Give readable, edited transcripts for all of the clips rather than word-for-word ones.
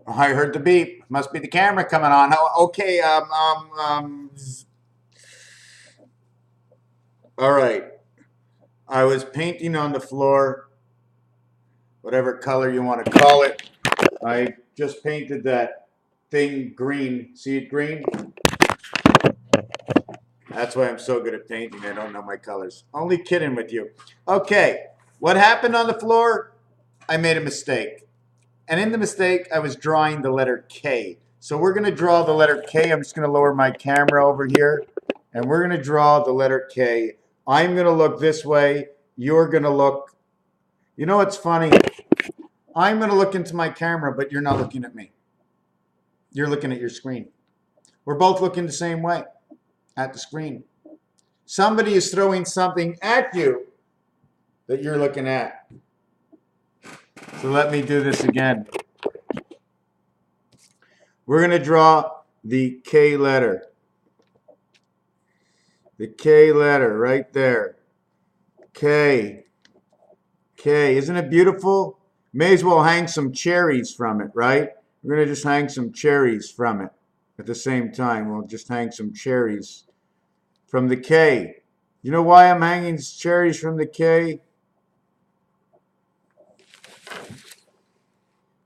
I heard the beep. Must be the camera coming on. Oh, okay. All right. I was painting on the floor, whatever color you want to call it. I just painted that thing green. See it green? That's why I'm so good at painting. I don't know my colors. Only kidding with you. Okay. What happened on the floor? I made a mistake. And in the mistake, I was drawing the letter K. So we're going to draw the letter K. I'm just going to lower my camera over here. And we're going to draw the letter K. I'm going to look this way. You're going to look. You know what's funny? I'm going to look into my camera, but you're not looking at me. You're looking at your screen. We're both looking the same way at the screen. Somebody is throwing something at you that you're looking at. So let me do this again. We're going to draw the K letter. The K letter right there. K. K. Isn't it beautiful? May as well hang some cherries from it, right? We're going to just hang some cherries from it at the same time. We'll just hang some cherries from the K. You know why I'm hanging cherries from the K?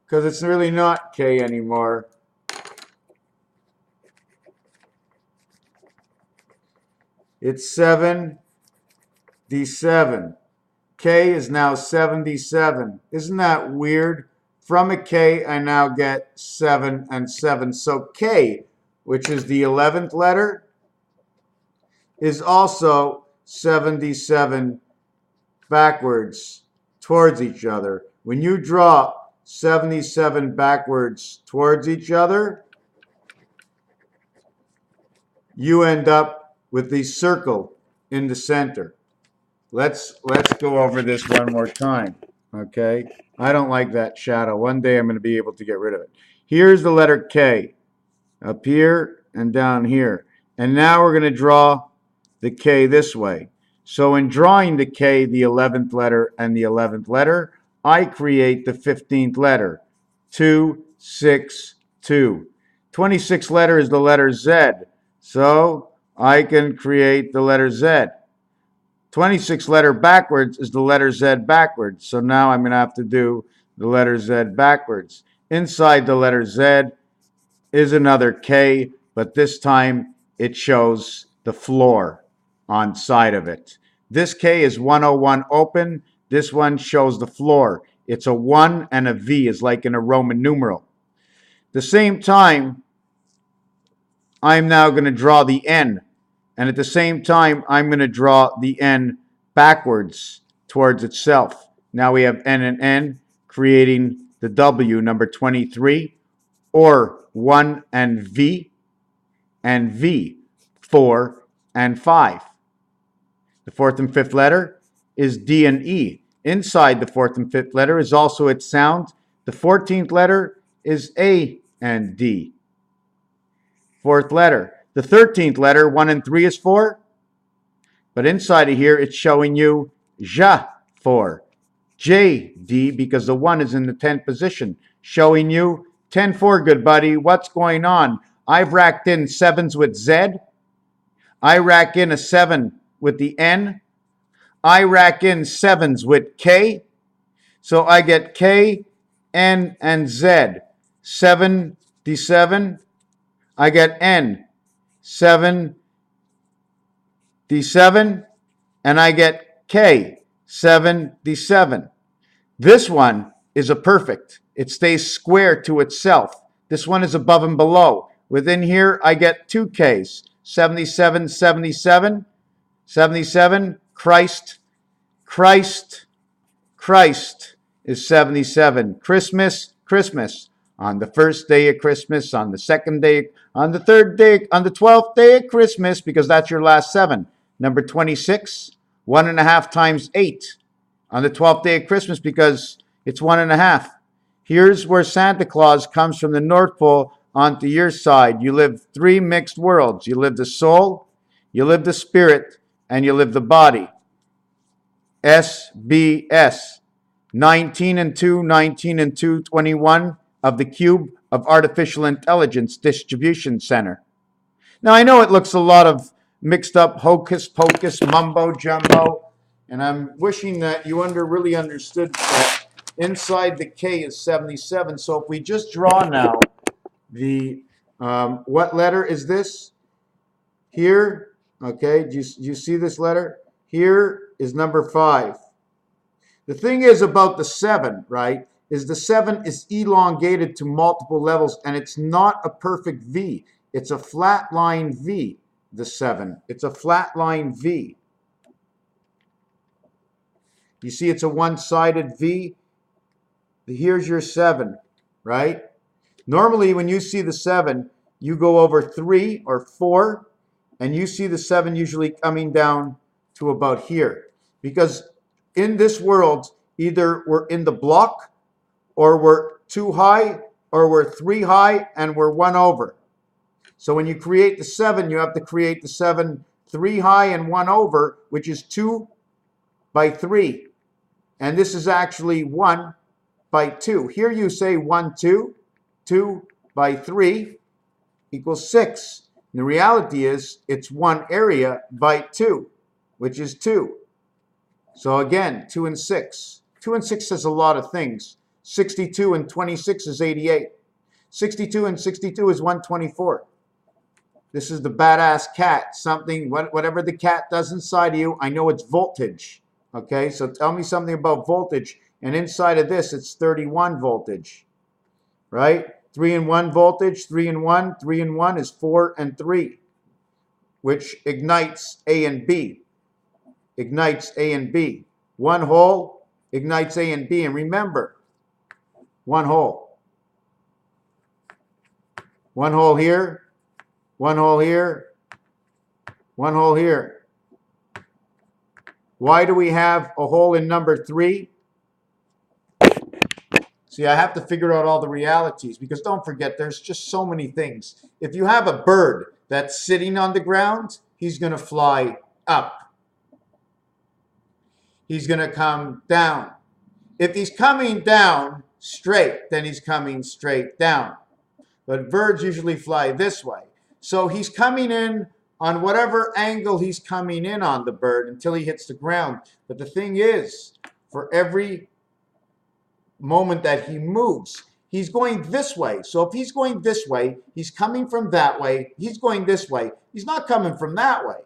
Because it's really not K anymore. It's 77. K is now 77. Isn't that weird? From a K, I now get 7 and 7. So K, which is the 11th letter, is also 77 backwards towards each other. When you draw 77 backwards towards each other, you end up with the circle in the center. Let's go over this one more time, okay? I don't like that shadow. One day I'm going to be able to get rid of it. Here's the letter K, up here and down here. And now we're going to draw the K this way. So in drawing the K, the 11th letter and the 11th letter, I create the 15th letter, 2, 6, 2. 26th letter is the letter Z. So I can create the letter Z. 26th letter backwards is the letter Z backwards. So now I'm going to have to do the letter Z backwards. Inside the letter Z is another K, but this time it shows the floor on side of it. This K is 101 open. This one shows the floor. It's a 1 and a V, is like in a Roman numeral. At the same time, I'm now going to draw the N. And at the same time, I'm going to draw the N backwards towards itself. Now we have N and N, creating the W, number 23, or 1 and V, 4 and 5. The fourth and fifth letter is D and E. Inside the fourth and fifth letter is also its sound. The 14th letter is A and D. Fourth letter. The 13th letter, 1 and 3 is 4. But inside of here, it's showing you Ja, 4. J, D, because the 1 is in the 10th position. Showing you 10, 4, good buddy. What's going on? I've racked in 7s with Z. I rack in a 7 with the N. I rack in 7s with K. So I get K, N, and Z. 77. I get N. 77, and I get K, 77. This one is a perfect. It stays square to itself. This one is above and below. Within here, I get 2 Ks, 77, 77, 77, Christ, Christ, Christ is 77. Christmas, Christmas. On the first day of Christmas, on the second day, on the third day, on the 12th day of Christmas, because that's your last 7. Number 26, 1.5 times 8. On the 12th day of Christmas, because it's 1.5. Here's where Santa Claus comes from the North Pole onto your side. You live 3 mixed worlds. You live the soul, you live the spirit, and you live the body. SBS. 19 and 2, 19 and 2, 21. of the cube of artificial intelligence distribution center. Now, I know it looks a lot of mixed up hocus pocus, mumbo jumbo, and I'm wishing that you really understood that inside the K is 77. So if we just draw now the, what letter is this? Here, okay, do you see this letter? Here is number 5. The thing is about the 7, right, is the 7 is elongated to multiple levels, and it's not a perfect V. It's a flat line V, the 7. It's a flat line V. You see it's a one-sided V. Here's your 7, right? Normally, when you see the 7, you go over 3 or 4, and you see the 7 usually coming down to about here. Because in this world, either we're in the block, or we're 2 high, or we're 3 high, and we're 1 over. So when you create the 7, you have to create the 7 3 high and 1 over, which is 2 by 3. And this is actually 1 by 2. Here you say 1, 2. 2 by 3 equals 6. And the reality is it's 1 area by 2, which is 2. So again, 2 and 6. 2 and 6 says a lot of things. 62 and 26 is 88. 62 and 62 is 124. This is the badass cat. Something, whatever the cat does inside of you, I know it's voltage. Okay, so tell me something about voltage. And inside of this, it's 31 voltage. Right? 3 and 1 voltage, 3 and 1. 3 and 1 is 4 and 3, which ignites A and B. Ignites A and B. 1 hole ignites A and B. And remember, 1 hole. 1 hole here, 1 hole here, 1 hole here. Why do we have a hole in number 3? See, I have to figure out all the realities, because don't forget, there's just so many things. If you have a bird that's sitting on the ground, he's going to fly up. He's going to come down. If he's coming down straight, then he's coming straight down. But birds usually fly this way. So he's coming in on whatever angle he's coming in on, the bird, until he hits the ground. But the thing is, for every moment that he moves, he's going this way. So if he's going this way, he's coming from that way. He's going this way. He's not coming from that way.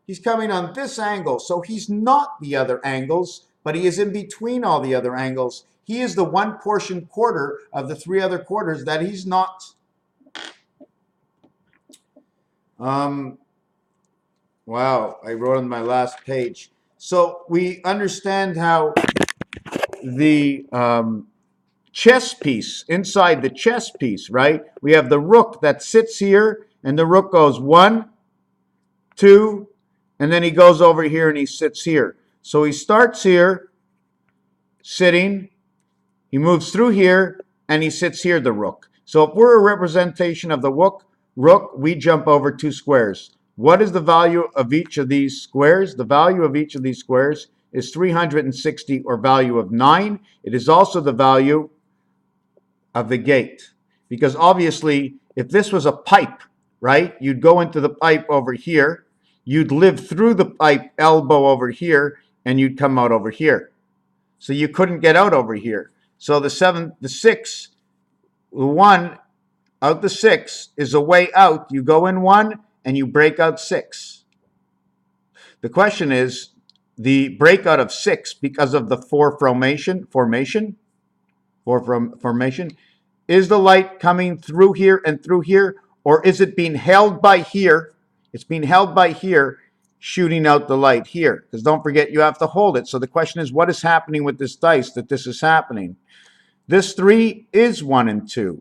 He's coming on this angle. So he's not the other angles, but he is in between all the other angles. He is the 1 portion quarter of the 3 other quarters that he's not. Wow, I wrote on my last page. So we understand how the chess piece, inside the chess piece, right? We have the rook that sits here, and the rook goes 1, 2, and then he goes over here and he sits here. So he starts here, sitting, he moves through here, and he sits here, the rook. So if we're a representation of the rook, we jump over 2 squares. What is the value of each of these squares? The value of each of these squares is 360, or value of 9. It is also the value of the gate. Because obviously, if this was a pipe, right, you'd go into the pipe over here, you'd live through the pipe elbow over here, and you'd come out over here. So you couldn't get out over here. So the 6, the 1 out the 6 is a way out. You go in 1 and you break out 6. The question is, the breakout of 6, because of the 4 formation, is the light coming through here and through here, or is it being held by here? It's being held by here, shooting out the light here. Because don't forget, you have to hold it. So the question is, what is happening with this dice that this is happening? This 3 is 1 and 2.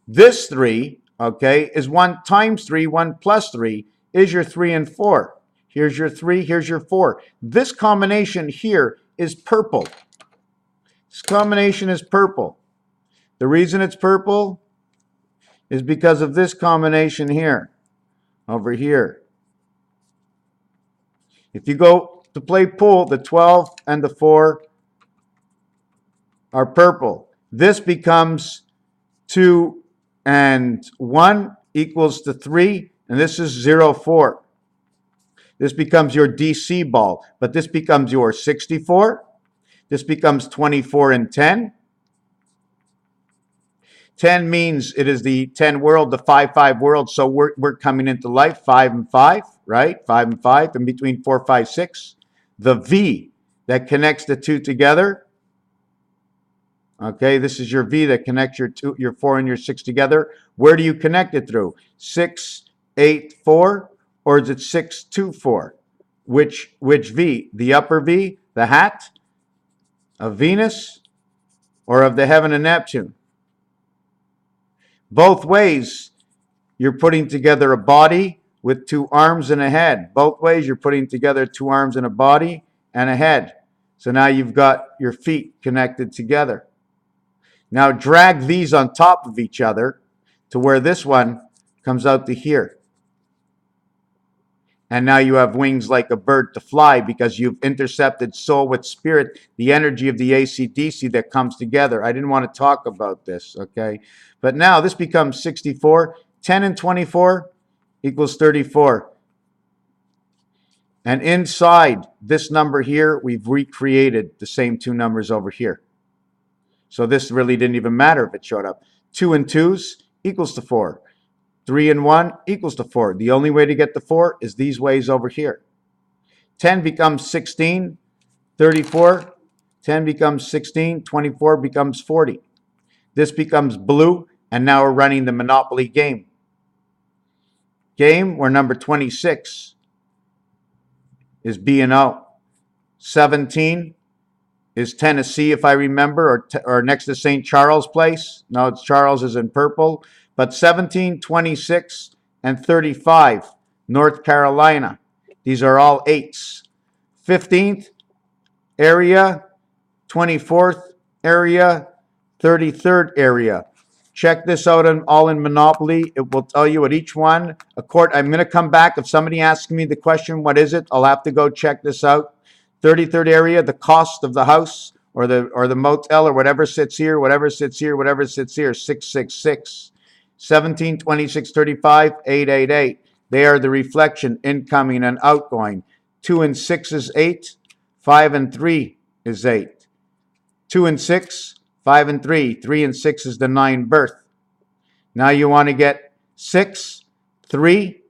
This 3, okay, is 1 times 3, 1 plus 3, is your 3 and 4. Here's your 3, here's your 4. This combination here is purple. This combination is purple. The reason it's purple is because of this combination here, over here. If you go to play pool, the 12 and the 4 are purple. This becomes 2 and 1 equals to 3, and this is 0, 4. This becomes your DC ball, but this becomes your 64. This becomes 24 and 10. 10 means it is the 10 world, the 5-5 world, so we're coming into life, 5 and 5, right? 5 and 5, and between 4, 5, 6. The V that connects the two together. Okay, this is your V that connects your 4 and your 6 together. Where do you connect it through? 6, 8, 4, or is it 6, 2, 4? Which V? The upper V, the hat of Venus, or of the heaven of Neptune? Both ways, you're putting together a body with 2 arms and a head. Both ways, you're putting together 2 arms and a body and a head. So now you've got your feet connected together. Now drag these on top of each other to where this one comes out to here. And now you have wings like a bird to fly because you've intercepted soul with spirit, the energy of the AC/DC that comes together. I didn't want to talk about this, okay? But now this becomes 64. 10 and 24 equals 34. And inside this number here, we've recreated the same 2 numbers over here. So this really didn't even matter if it showed up. 2 and 2s equals to 4. 3 and 1 equals to 4. The only way to get to 4 is these ways over here. 10 becomes 16, 34. 10 becomes 16, 24 becomes 40. This becomes blue, and now we're running the Monopoly game. Where number 26 is B&O. 17 is Tennessee, if I remember, or next to St. Charles Place. No, it's Charles is in purple. But 17, 26, and 35, North Carolina. These are all 8s. 15th area, 24th area, 33rd area. Check this out all in Monopoly. It will tell you at each one. I'm going to come back. If somebody asks me the question, what is it? I'll have to go check this out. 33rd area, the cost of the house or the motel or whatever sits here, 666. 17, 26, 35, 888. They are the reflection, incoming and outgoing. 2 and 6 is 8. 5 and 3 is 8. 2 and 6, 5 and 3. 3 and 6 is the 9 birth. Now you want to get 6, 3,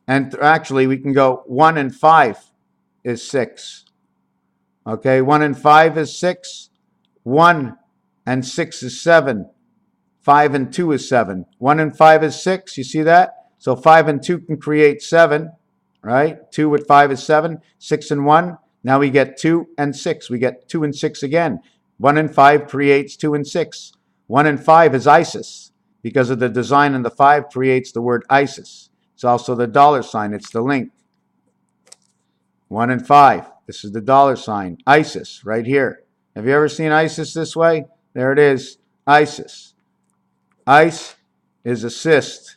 and actually we can go 1 and 5 is 6. Okay, 1 and 5 is 6. 1 and 6 is 7. 5 and 2 is 7. 1 and 5 is 6. You see that? So 5 and 2 can create 7, right? 2 with 5 is 7. 6 and 1. Now we get 2 and 6. We get 2 and 6 again. 1 and 5 creates 2 and 6. 1 and 5 is ISIS. Because of the design in the 5 creates the word ISIS. It's also the $. It's the link. 1 and 5. This is the $. ISIS right here. Have you ever seen ISIS this way? There it is. ISIS. Ice is assist.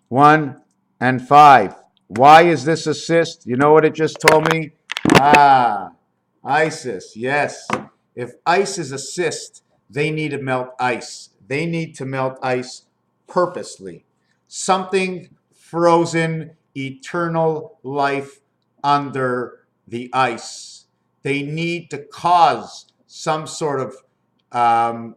1 and 5. Why is this assist? You know what it just told me? ISIS. Yes. If ice is assist, they need to melt ice. They need to melt ice purposely. Something frozen, eternal life under the ice. They need to cause some sort of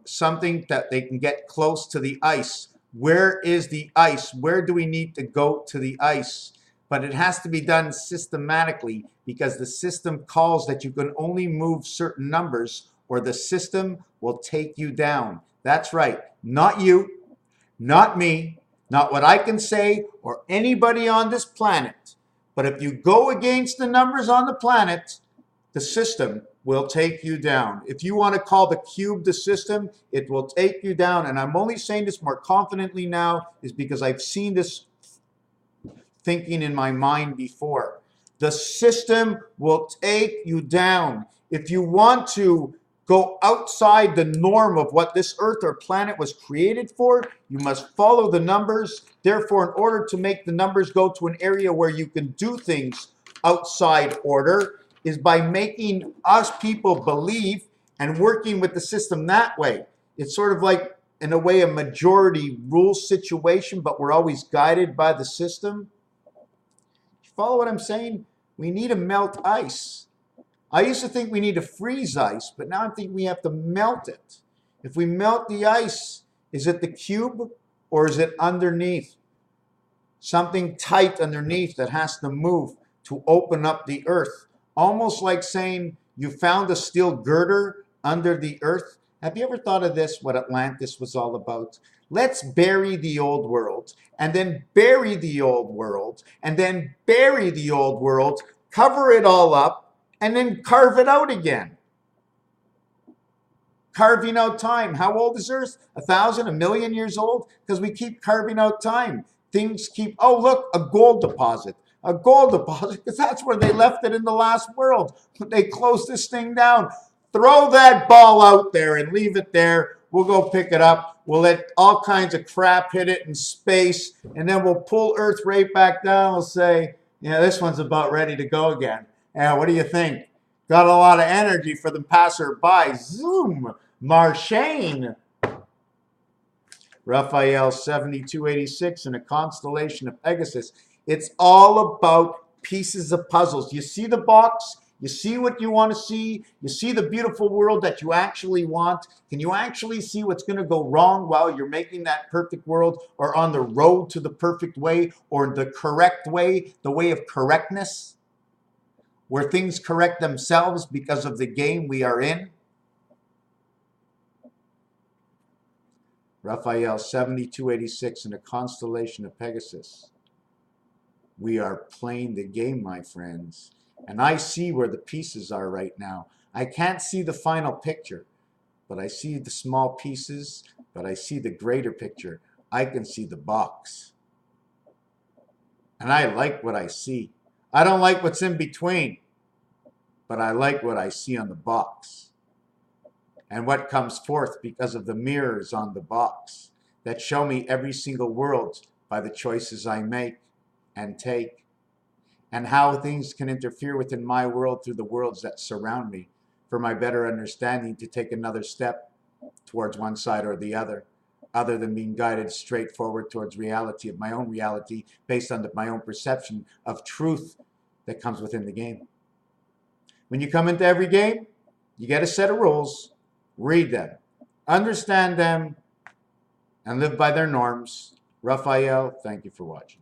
something that they can get close to the ice. Where is the ice? Where do we need to go to the ice? But it has to be done systematically because the system calls that you can only move certain numbers or the system will take you down. That's right. Not you, not me, not what I can say or anybody on this planet. But if you go against the numbers on the planet, the system will take you down. If you want to call the cube the system, it will take you down. And I'm only saying this more confidently now is because I've seen this thinking in my mind before. The system will take you down. If you want to go outside the norm of what this earth or planet was created for, you must follow the numbers. Therefore, in order to make the numbers go to an area where you can do things outside order, is by making us people believe and working with the system that way. It's sort of like in a way, a majority rule situation, but we're always guided by the system. You follow what I'm saying? We need to melt ice. I used to think we need to freeze ice, but now I think we have to melt it. If we melt the ice, is it the cube or is it underneath? Something tight underneath that has to move to open up the earth. Almost like saying you found a steel girder under the earth. Have you ever thought of this, what Atlantis was all about? Let's bury the old world, and then bury the old world, and then bury the old world, cover it all up, and then carve it out again. Carving out time. How old is Earth? 1,000, 1,000,000 years old? Because we keep carving out time. Things keep, oh, look, a gold deposit. A gold deposit, because that's where they left it in the last world. They closed this thing down. Throw that ball out there and leave it there. We'll go pick it up. We'll let all kinds of crap hit it in space, and then we'll pull Earth right back down. We'll say, yeah, this one's about ready to go again. Yeah, what do you think? Got a lot of energy for the passerby. Zoom, Marchane. Raphael 7286 in a constellation of Pegasus. It's all about pieces of puzzles. You see the box? You see what you want to see? You see the beautiful world that you actually want? Can you actually see what's going to go wrong while you're making that perfect world, or on the road to the perfect way, or the correct way, the way of correctness, where things correct themselves because of the game we are in? Raphael 7286 in a constellation of Pegasus. We are playing the game, my friends. And I see where the pieces are right now. I can't see the final picture, but I see the small pieces, but I see the greater picture. I can see the box. And I like what I see. I don't like what's in between, but I like what I see on the box. And what comes forth because of the mirrors on the box that show me every single world by the choices I make and take, and how things can interfere within my world through the worlds that surround me for my better understanding to take another step towards one side or the other than being guided straight forward towards reality, of my own reality, based on my own perception of truth that comes within the game. When you come into every game, you get a set of rules. Read them, understand them, and live by their norms. Raphael, thank you for watching.